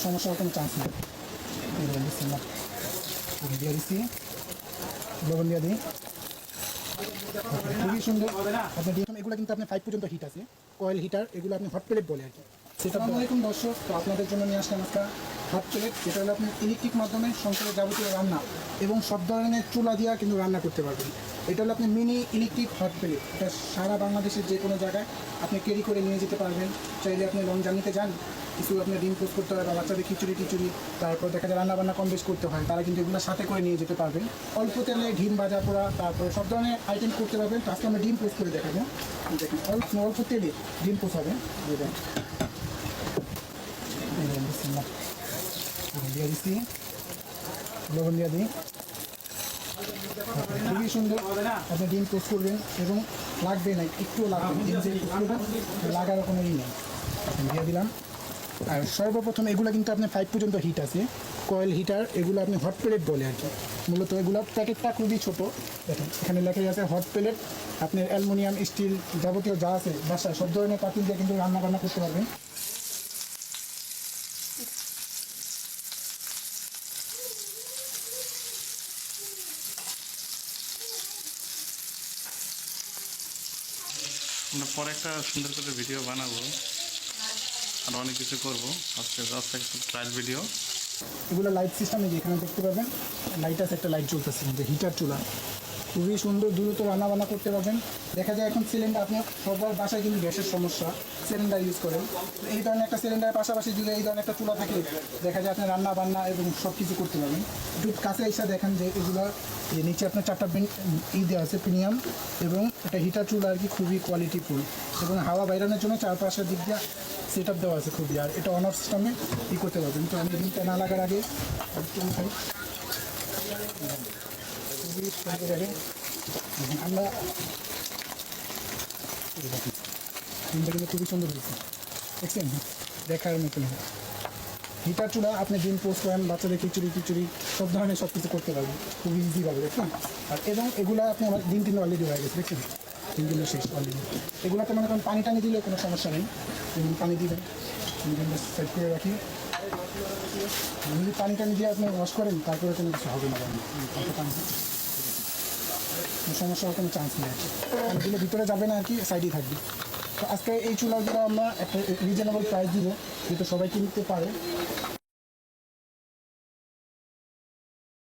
সমস্যা কোনো চান্স নেই। দিয়ে দিচ্ছি, লবণ দিয়ে দিই। খুবই সুন্দর। আপনার এগুলো কিন্তু আপনার 5 পর্যন্ত হিট আছে, কয়েল হিটার, এগুলো আপনি হট প্লেট বলে আর কি। আসসালামু আলাইকুম দর্শক, তো আপনাদের জন্য নিয়ে আসলাম একটা হট প্লেট, যেটা হলো আপনি ইলেকট্রিক মাধ্যমে সংসারের যাবতীয় রান্না এবং সব ধরনের চুলা দিয়ে কিন্তু রান্না করতে পারবেন। এটা হলো আপনি মিনি ইলেকট্রিক হট প্লেট। এটা সারা বাংলাদেশের যে কোনো জায়গায় আপনি ক্যারি করে নিয়ে যেতে পারবেন। চাইলে আপনি লং জার্নিতে যান, কিছু আপনার ডিম পোস্ট করতে হয় বা বাচ্চাদের খিচুড়ি টিচুড়ি, তারপর দেখা যায় রান্নাবান্না কম বেশ করতে হয়, তারা কিন্তু এগুলো সাথে করে নিয়ে যেতে পারবেন। অল্প তেলে ডিম ভাজা পোড়া, তারপর সব ধরনের আইটেম করতে পারবেন। তো আজকে আমরা ডিম পোস্ট করে দেখাবো। দেখেন অল্প তেলে ডিম পোস্ট হবে। দিয়ে দিচ্ছি, লবণ দিয়ে দিই। খুবই সুন্দর। আপনি ডিম পোস্ট করবেন এবং লাগবে না, একটুও লাগবে না, ডিম যে লাগার কোনো ই নেই। দিয়ে দিলাম। আর সর্বপ্রথম এগুলো কিন্তু আপনার 5 পর্যন্ত হিট আছে, কয়েল হিটার, এগুলো আপনি হট প্লেট বলে আর কি। মূলত এগুলো প্যাকেটটা খুবই ছোট। দেখেন এখানে লেখা আছে হট প্লেট। আপনার অ্যালুমিনিয়াম, স্টিল যাবতীয় যা আছে বাসায় সব ধরনের পাতিল দিয়ে কিন্তু রান্না বান্না করতে পারবেন। আমরা পরে একটা সুন্দর করে ভিডিও বানাবো আর অনেক কিছু করবো। আজকে জাস্ট একটা ট্রায়াল ভিডিও। এগুলো লাইট সিস্টেমে যেখানে দেখতে পাবেন লাইট আছে, একটা লাইট জ্বলতেছে, যে হিটার চুলা। খুবই সুন্দর, দ্রুত রান্না বান্না করতে পারবেন। দেখা যায় এখন সিলিন্ডার, আপনি সবার বাসায় কিন্তু গ্যাসের সমস্যা, সিলিন্ডার ইউজ করেন। এই ধরনের একটা সিলিন্ডারের পাশাপাশি যদি এই ধরনের একটা চুলা থাকে, দেখা যায় আপনি রান্না বান্না এবং সব কিছু করতে পারবেন। একটু কাছে এসে দেখেন যে এগুলো নিচে আপনার 4টা দেওয়া আছে প্রিমিয়াম, এবং এটা হিটার চুলা আর কি, খুবই কোয়ালিটিফুল এবং হাওয়া বাইরানোর জন্য চারপাশের দিক দিয়ে সেট আপ দেওয়া আছে খুবই। আর এটা অন অফ সিস্টেমে করতে পারবেন। তো আমি ডিমটা না লাগার আগে খুবই সুন্দর লাগে। আমরা ডিমটা কিন্তু খুবই সুন্দর হয়েছে, দেখছেন, দেখার মতন। হিটার চুলা আপনি ডিম পোস্ট করেন, বাচ্চাদের খিচুড়ি সব ধরনের সব কিছু করতে পারবেন খুবই ইজিভাবে, দেখছেন। আর এবং এগুলো আপনি আমার ডিম 3 অলরেডি হয়ে গেছে, দেখছেন, ডিমগুলো শেষ অলরেডি। এগুলোতে মনে করেন পানি টানি দিলেও কোনো সমস্যা নেই, পানি দিবেন, সেট করে রাখি। যদি পানি টানি দিয়ে আপনি ওয়াশ করেন তারপরে কোনো কিছু হবে না, সমস্যা কোনো চান্স নেই। পানিগুলো ভিতরে যাবে না আর কি, সাইডেই থাকবে। তো আজকে এই চুলাগুলো আমরা একটা রিজনেবল প্রাইস দিব, যেটা সবাই কিনতে পারে।